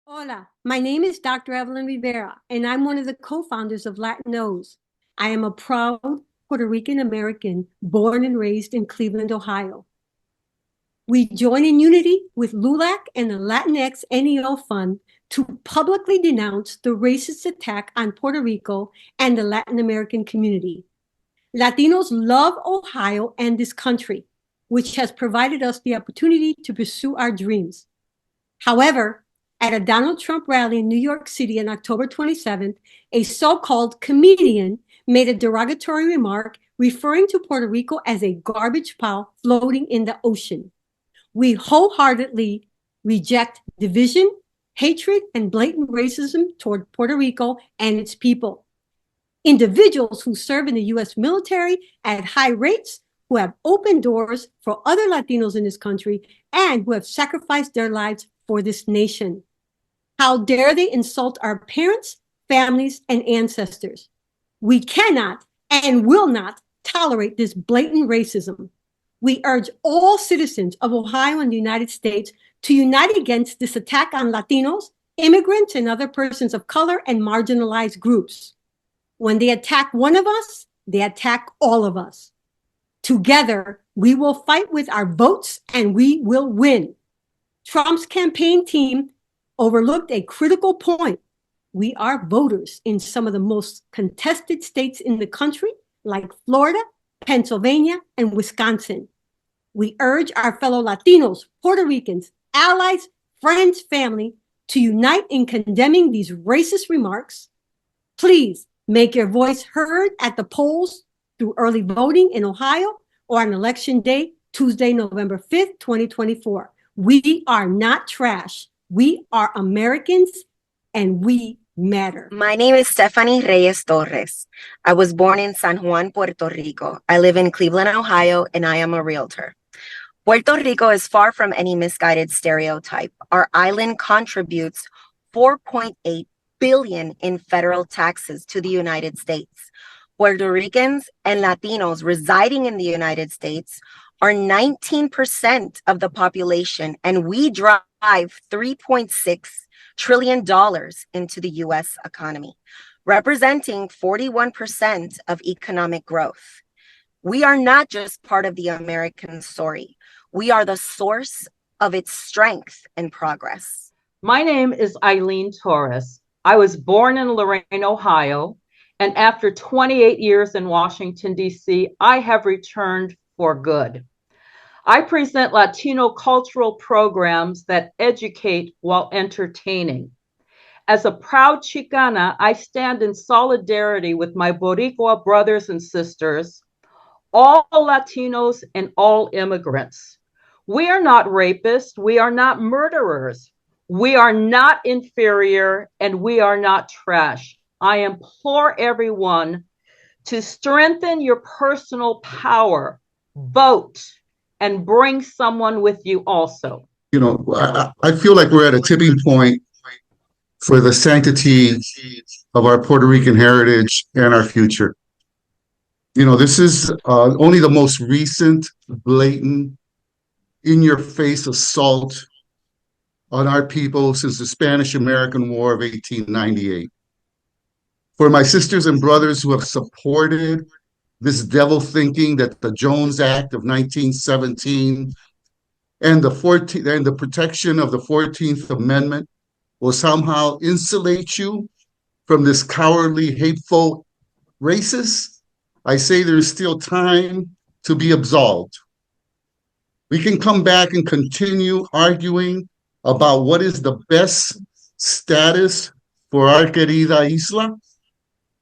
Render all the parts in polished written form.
Hola, my name is Dr. Evelyn Rivera, and I'm one of the co-founders of LatinOHs. I am a proud Puerto Rican American born and raised in Cleveland, Ohio. We join in unity with LULAC and the Latinx NEO Fund to publicly denounce the racist attack on Puerto Rico and the Latin American community. Latinos love Ohio and this country, which has provided us the opportunity to pursue our dreams. However, at a Donald Trump rally in New York City on October 27th, a so-called comedian made a derogatory remark referring to Puerto Rico as a garbage pile floating in the ocean. We wholeheartedly reject division, hatred, and blatant racism toward Puerto Rico and its people. Individuals who serve in the U.S. military at high rates, who have opened doors for other Latinos in this country, and who have sacrificed their lives for this nation. How dare they insult our parents, families, and ancestors? We cannot and will not tolerate this blatant racism. We urge all citizens of Ohio and the United States to unite against this attack on Latinos, immigrants, and other persons of color and marginalized groups. When they attack one of us, they attack all of us. Together, we will fight with our votes and we will win. Trump's campaign team overlooked a critical point. We are voters in some of the most contested states in the country, like Florida, Pennsylvania, and Wisconsin. We urge our fellow Latinos, Puerto Ricans, allies, friends, family to unite in condemning these racist remarks. Please make your voice heard at the polls through early voting in Ohio or on election day, Tuesday, November 5th, 2024. We are not trash. We are Americans and we matter. My name is Stephanie Reyes Torres. I was born in San Juan, Puerto Rico. I live in Cleveland, Ohio, and I am a realtor. Puerto Rico is far from any misguided stereotype. Our island contributes $4.8 billion in federal taxes to the United States. Puerto Ricans and Latinos residing in the United States are 19% of the population, and we drive $3.6 trillion into the U.S. economy, representing 41% of economic growth. We are not just part of the American story. We are the source of its strength and progress. My name is Eileen Torres. I was born in Lorain, Ohio, and after 28 years in Washington, D.C., I have returned for good. I present Latino cultural programs that educate while entertaining. As a proud Chicana, I stand in solidarity with my Boricua brothers and sisters, all Latinos and all immigrants. We are not rapists. We are not murderers. We are not inferior, and we are not trash. I implore everyone to strengthen your personal power, vote, and bring someone with you also. You know, I feel like we're at a tipping point for the sanctity of our Puerto Rican heritage and our future. You know, this is only the most recent, blatant, in-your-face assault on our people since the Spanish-American War of 1898. For my sisters and brothers who have supported this devil thinking that the Jones Act of 1917 and the protection of the 14th Amendment will somehow insulate you from this cowardly, hateful racist, I say there's still time to be absolved. We can come back and continue arguing about what is the best status for our querida isla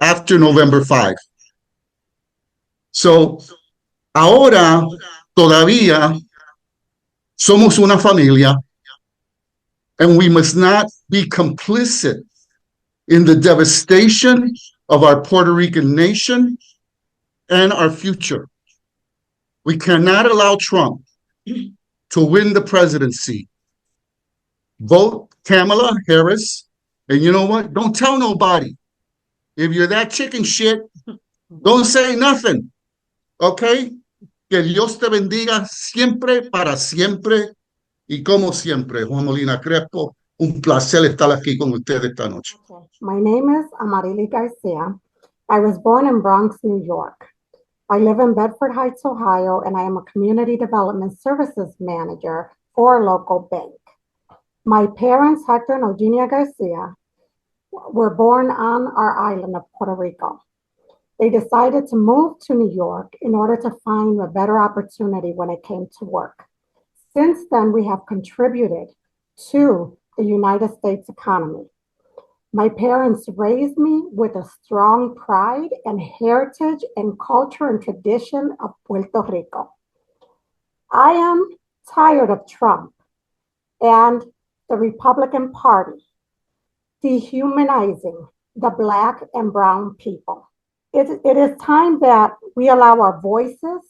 after November 5. So, ahora todavía somos una familia, and we must not be complicit in the devastation of our Puerto Rican nation and our future. We cannot allow Trump to win the presidency. Vote Kamala Harris, and you know what? Don't tell nobody. If you're that chicken shit, don't say nothing. Okay? Que Dios te bendiga siempre, para siempre, y como siempre. Juan Molina Crespo, un placer estar aquí con ustedes esta noche. Okay. My name is Amarili Garcia. I was born in Bronx, New York. I live in Bedford Heights, Ohio, and I am a Community Development Services Manager for a local bank. My parents, Hector and Eugenia Garcia, were born on our island of Puerto Rico. They decided to move to New York in order to find a better opportunity when it came to work. Since then, we have contributed to the United States economy. My parents raised me with a strong pride and heritage and culture and tradition of Puerto Rico. I am tired of Trump and the Republican Party dehumanizing the Black and brown people. It is time that we allow our voices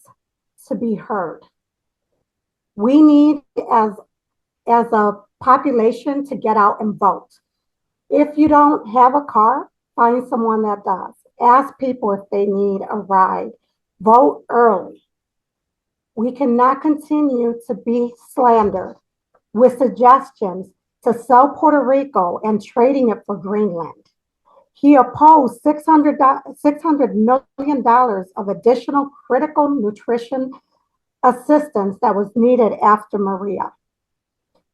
to be heard. We need, as a population, to get out and vote. If you don't have a car, find someone that does. Ask people if they need a ride. Vote early. We cannot continue to be slandered with suggestions to sell Puerto Rico and trading it for Greenland. He opposed $600 million of additional critical nutrition assistance that was needed after Maria.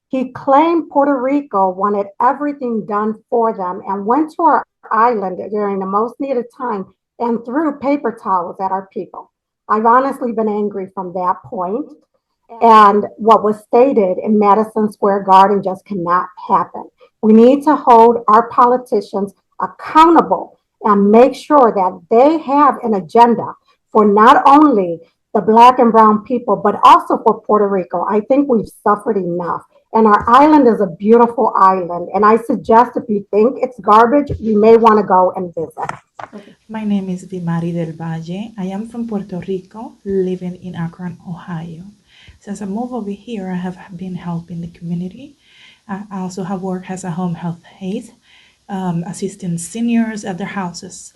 He claimed Puerto Rico wanted everything done for them and went to our island during the most needed time and threw paper towels at our people. I've honestly been angry from that point. And what was stated in Madison Square Garden just cannot happen. We need to hold our politicians accountable and make sure that they have an agenda for not only the Black and brown people, but also for Puerto Rico. I think we've suffered enough. And our island is a beautiful island. And I suggest if you think it's garbage, you may want to go and visit. My name is Vimari del Valle. I am from Puerto Rico, living in Akron, Ohio. Since I moved over here, I have been helping the community. I also have worked as a home health aide, assisting seniors at their houses.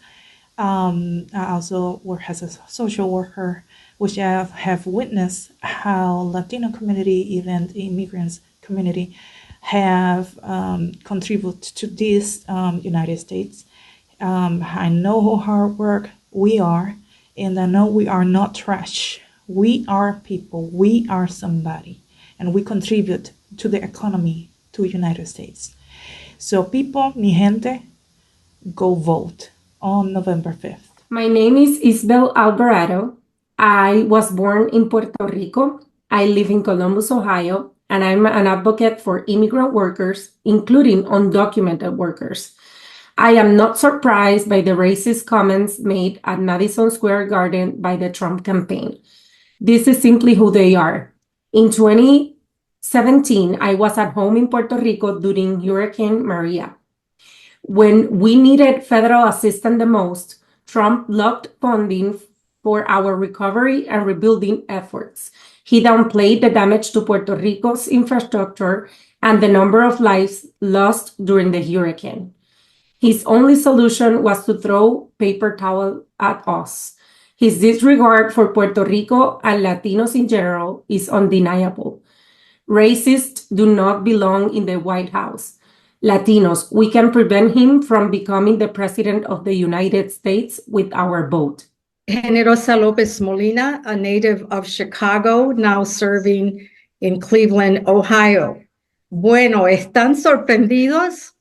I also work as a social worker, which I have witnessed how Latino community, even the immigrants community, have contributed to this United States. I know how hard work we are, and I know we are not trash. We are people, we are somebody, and we contribute to the economy to the United States. So people, mi gente, go vote on November 5th. My name is Isabel Alvarado. I was born in Puerto Rico. I live in Columbus, Ohio, and I'm an advocate for immigrant workers, including undocumented workers. I am not surprised by the racist comments made at Madison Square Garden by the Trump campaign. This is simply who they are. In 2017, I was at home in Puerto Rico during Hurricane Maria. When we needed federal assistance the most, Trump blocked funding for our recovery and rebuilding efforts. He downplayed the damage to Puerto Rico's infrastructure and the number of lives lost during the hurricane. His only solution was to throw paper towel at us. His disregard for Puerto Rico and Latinos in general is undeniable. Racists do not belong in the White House. Latinos, we can prevent him from becoming the president of the United States with our vote. Generosa Lopez Molina, a native of Chicago, now serving in Cleveland, Ohio. Bueno, ¿están sorprendidos?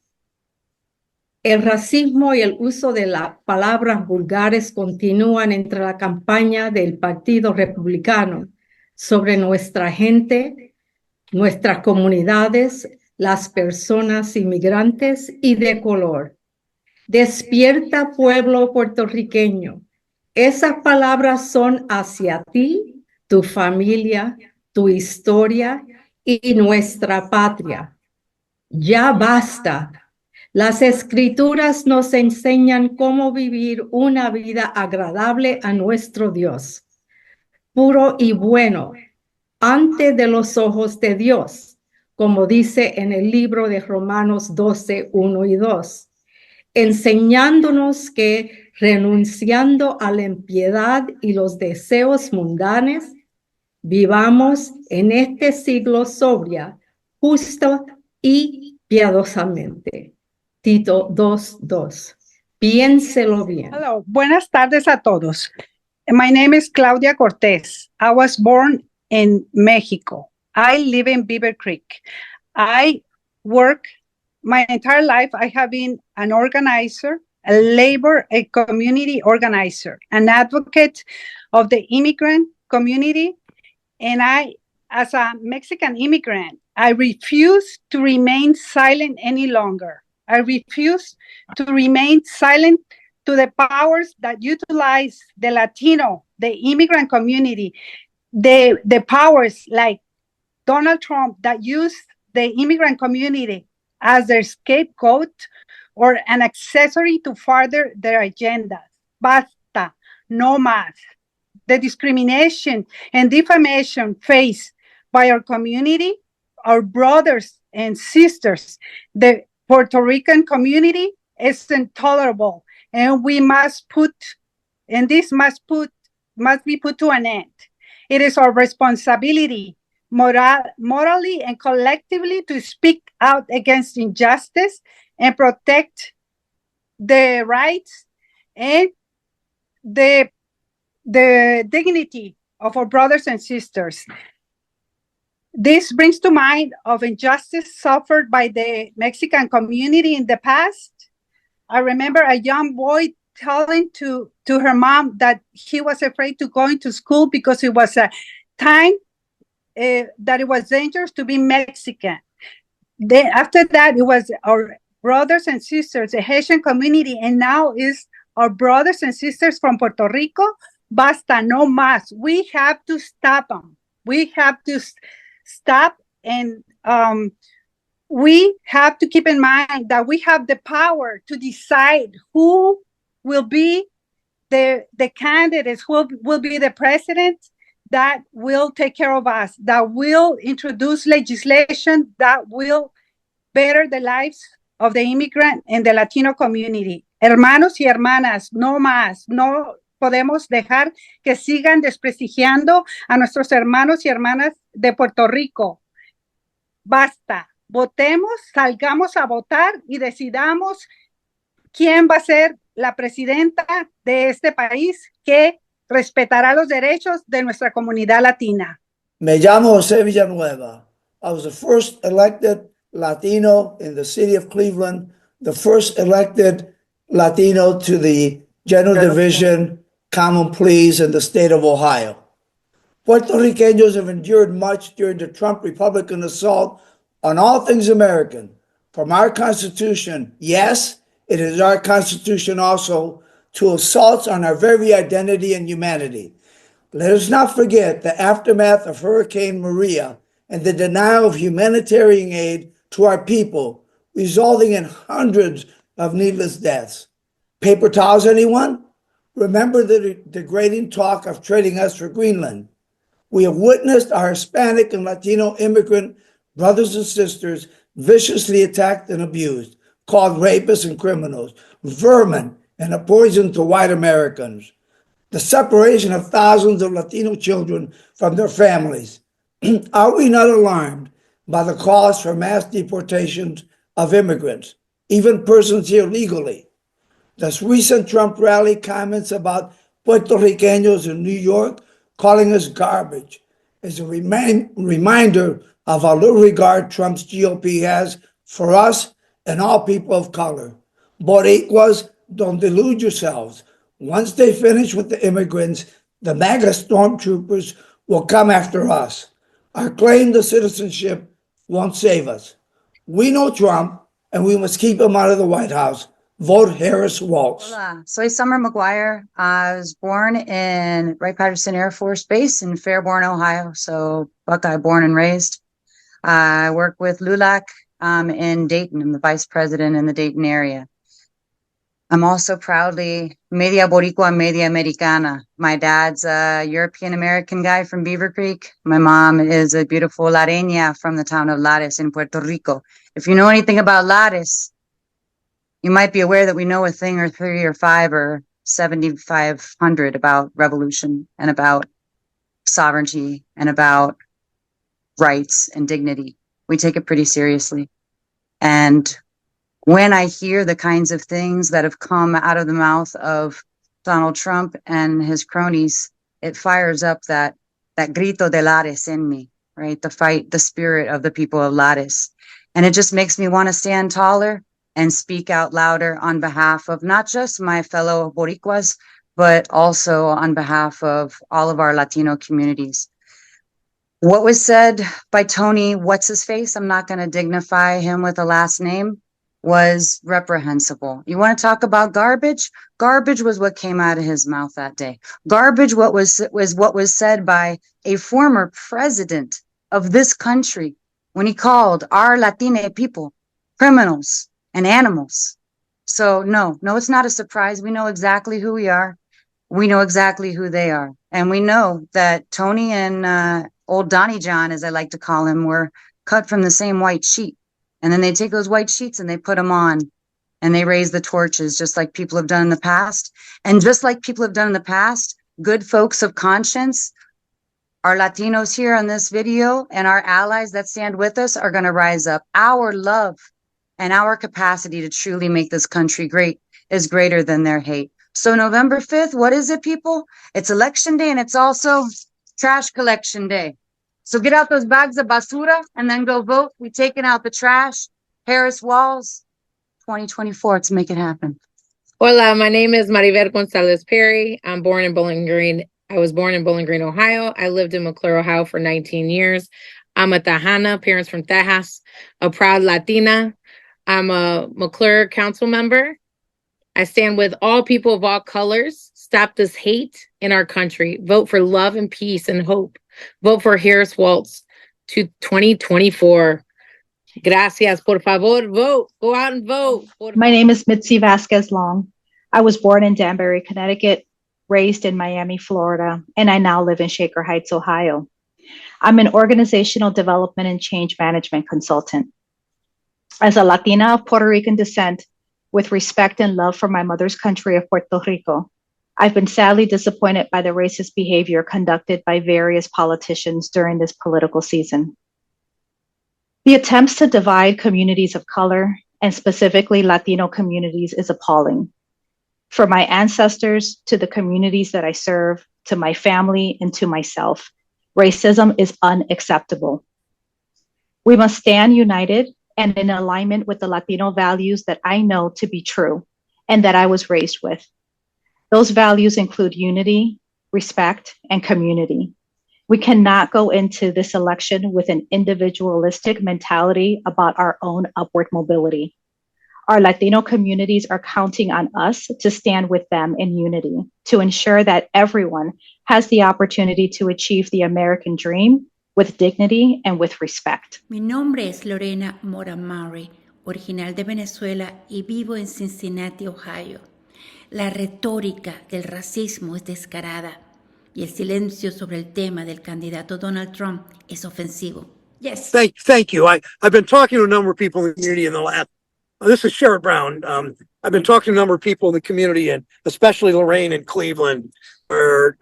El racismo y el uso de las palabras vulgares continúan entre la campaña del Partido Republicano sobre nuestra gente, nuestras comunidades, las personas inmigrantes y de color. Despierta, pueblo puertorriqueño. Esas palabras son hacia ti, tu familia, tu historia y nuestra patria. Ya basta. Las escrituras nos enseñan cómo vivir una vida agradable a nuestro Dios, puro y bueno, ante de los ojos de Dios, como dice en el libro de Romanos 12, 1 y 2, enseñándonos que renunciando a la impiedad y los deseos mundanos, vivamos en este siglo sobria, justo y piadosamente. Tito 2:2. Piénselo bien. Hello, buenas tardes a todos. My name is Claudia Cortez. I was born in Mexico. I live in Beaver Creek. I work my entire life. I have been an organizer, a community organizer, an advocate of the immigrant community. And I, as a Mexican immigrant, I refuse to remain silent any longer. I refuse to remain silent to the powers that utilize the Latino, the immigrant community, the powers like Donald Trump that use the immigrant community as their scapegoat or an accessory to further their agendas. Basta, no más. The discrimination and defamation faced by our community, our brothers and sisters, the Puerto Rican community is intolerable, and this must be put to an end. It is our responsibility, morally and collectively, to speak out against injustice and protect the rights and the dignity of our brothers and sisters. This brings to mind of injustice suffered by the Mexican community in the past. I remember a young boy telling to her mom that he was afraid to go into school because it was a time that it was dangerous to be Mexican. Then after that, it was our brothers and sisters, the Haitian community, and now is our brothers and sisters from Puerto Rico. Basta, no más. We have to stop them. We have to stop, and we have to keep in mind that we have the power to decide who will be the candidates, who will be the president that will take care of us, that will introduce legislation that will better the lives of the immigrant and the Latino community. Hermanos y hermanas, no más, no podemos dejar que sigan desprestigiando a nuestros hermanos y hermanas de Puerto Rico. Basta, votemos, salgamos a votar y decidamos quién va a ser la presidenta de este país que respetará los derechos de nuestra comunidad latina. Me llamo José Villanueva. I was the first elected Latino in the city of Cleveland, the first elected Latino to the General Division Common Pleas in the state of Ohio. Puerto Ricanos have endured much during the Trump Republican assault on all things American. From our Constitution, yes, it is our Constitution also, to assaults on our very identity and humanity. Let us not forget the aftermath of Hurricane Maria and the denial of humanitarian aid to our people, resulting in hundreds of needless deaths. Paper towels, anyone? Remember the degrading talk of trading us for Greenland. We have witnessed our Hispanic and Latino immigrant brothers and sisters viciously attacked and abused, called rapists and criminals, vermin, and a poison to white Americans. The separation of thousands of Latino children from their families. Are we not alarmed by the calls for mass deportations of immigrants, even persons here legally? This recent Trump rally comments about Puerto Ricanos in New York calling us garbage is a reminder of how little regard Trump's GOP has for us and all people of color. Boricuas, don't delude yourselves. Once they finish with the immigrants, the MAGA stormtroopers will come after us. Our claim to citizenship won't save us. We know Trump, and we must keep him out of the White House. Vote Harris Waltz. Hola, soy Summer McGuire. I was born in Wright-Patterson Air Force Base in Fairborn, Ohio. So Buckeye born and raised. I work with LULAC in Dayton. I'm the vice president in the Dayton area. I'm also proudly media Boricua, media Americana. My dad's a European-American guy from Beaver Creek. My mom is a beautiful Lareña from the town of Lares in Puerto Rico. If you know anything about Lares, you might be aware that we know a thing or 3 or 5 or 7,500 about revolution and about sovereignty and about rights and dignity. We take it pretty seriously. And when I hear the kinds of things that have come out of the mouth of Donald Trump and his cronies, it fires up that grito de Lares in me, right? The spirit of the people of Lares. And it just makes me want to stand taller and speak out louder on behalf of not just my fellow Boricuas, but also on behalf of all of our Latino communities. What was said by Tony, what's his face? I'm not going to dignify him with a last name, was reprehensible. You want to talk about garbage? Garbage was what came out of his mouth that day. Garbage was what was said by a former president of this country when he called our Latina people criminals and animals. So no, it's not a surprise. We know exactly who we are. We know exactly who they are. And we know that Tony and old Donnie John, as I like to call him, were cut from the same white sheet. And then they take those white sheets and they put them on and they raise the torches, just like people have done in the past. And just like people have done in the past, good folks of conscience, our Latinos here on this video and our allies that stand with us are going to rise up. Our love and our capacity to truly make this country great is greater than their hate. So November 5th, what is it, people? It's election day and it's also trash collection day. So get out those bags of basura and then go vote. We're taking out the trash. Harris Walls, 2024. Let's make it happen. Hola, my name is Maribel Gonzalez Perry. I'm born in Bowling Green. I was born in Bowling Green, Ohio. I lived in McClure, Ohio for 19 years. I'm a Tejana, parents from Tejas, a proud Latina. I'm a McClure council member. I stand with all people of all colors. Stop this hate in our country. Vote for love and peace and hope. Vote for Harris Waltz to 2024. Gracias. Por favor, vote. Go out and vote. My name is Mitzi Vasquez Long. I was born in Danbury, Connecticut, raised in Miami, Florida, and I now live in Shaker Heights, Ohio. I'm an organizational development and change management consultant. As a Latina of Puerto Rican descent, with respect and love for my mother's country of Puerto Rico, I've been sadly disappointed by the racist behavior conducted by various politicians during this political season. The attempts to divide communities of color, and specifically Latino communities, is appalling. For my ancestors, to the communities that I serve, to my family, and to myself, racism is unacceptable. We must stand united and in alignment with the Latino values that I know to be true and that I was raised with. Those values include unity, respect, and community. We cannot go into this election with an individualistic mentality about our own upward mobility. Our Latino communities are counting on us to stand with them in unity, to ensure that everyone has the opportunity to achieve the American dream with dignity and with respect. Mi nombre es Lorena Mora Murray, original de Venezuela y vivo en Cincinnati, Ohio. La retórica del racismo es descarada y el silencio sobre el tema del candidato Donald Trump es ofensivo. Yes. Thank you. I've been talking to a number of people in the community in the last. This is Sherrod Brown. I've been talking to a number of people in the community, and especially Lorain and Cleveland, where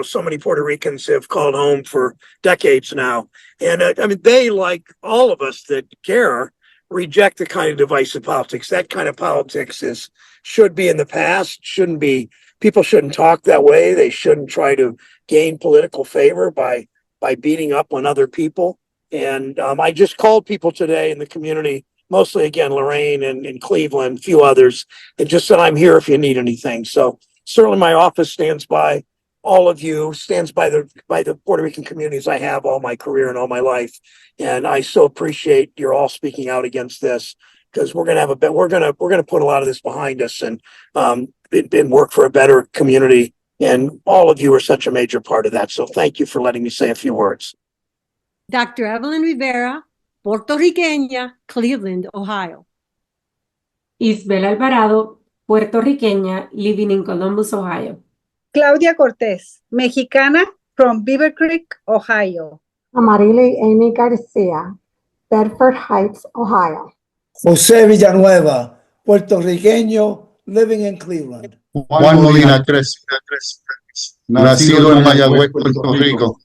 so many Puerto Ricans have called home for decades now. And I mean, they, like all of us that care, reject the kind of divisive politics. That kind of politics should be in the past. Shouldn't be. People shouldn't talk that way. They shouldn't try to gain political favor by beating up on other people. And I just called people today in the community, mostly again Lorain and Cleveland, a few others, and just said I'm here if you need anything. So certainly my office stands by all of you, stands by the Puerto Rican communities I have all my career and all my life. And I so appreciate you're all speaking out against this, because we're gonna put a lot of this behind us and work for a better community. And all of you are such a major part of that. So thank you for letting me say a few words. Dr. Evelyn Rivera, Puerto Riqueña, Cleveland, Ohio. Isabel Alvarado, Puerto Riqueña, living in Columbus, Ohio. Claudia Cortés, Mexicana from Beaver Creek, Ohio. Amarile Amy Garcia, Bedford Heights, Ohio. Jose Villanueva, Puerto Riqueño, living in Cleveland. Juan Molina Crespo, nacido en Mayagüez, Puerto Rico.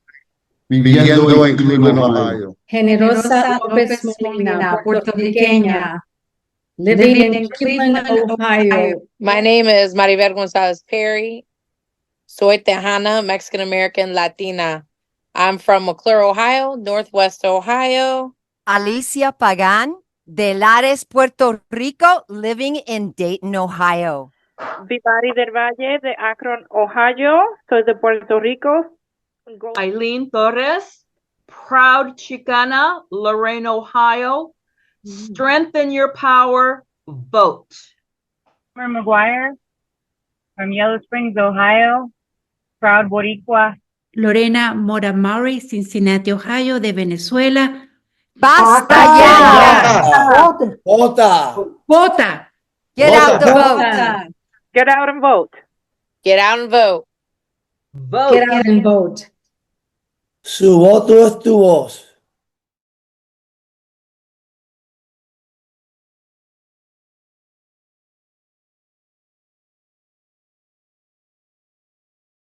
viviendo en Cleveland, Ohio. Generosa López Molina, puertorriqueña, living in Cleveland, Ohio. My name is Maribel Gonzalez Perry. Soy Tejana, Mexican American Latina. I'm from McClure, Ohio, Northwest Ohio. Alicia Pagan, de Lares, Puerto Rico, living in Dayton, Ohio. Vivari del Valle de Akron, Ohio. Soy de Puerto Rico. Eileen Torres, proud Chicana, Lorain, Ohio. Strengthen your power, vote. Summer McGuire from Yellow Springs, Ohio. Proud Boricua. Lorena Moramari, Cincinnati, Ohio, de Venezuela. Basta ya! Vota. Vota. Get out the vote. Get out and vote. Get out and vote. Vote. Get out and vote. Su voto es tu voz.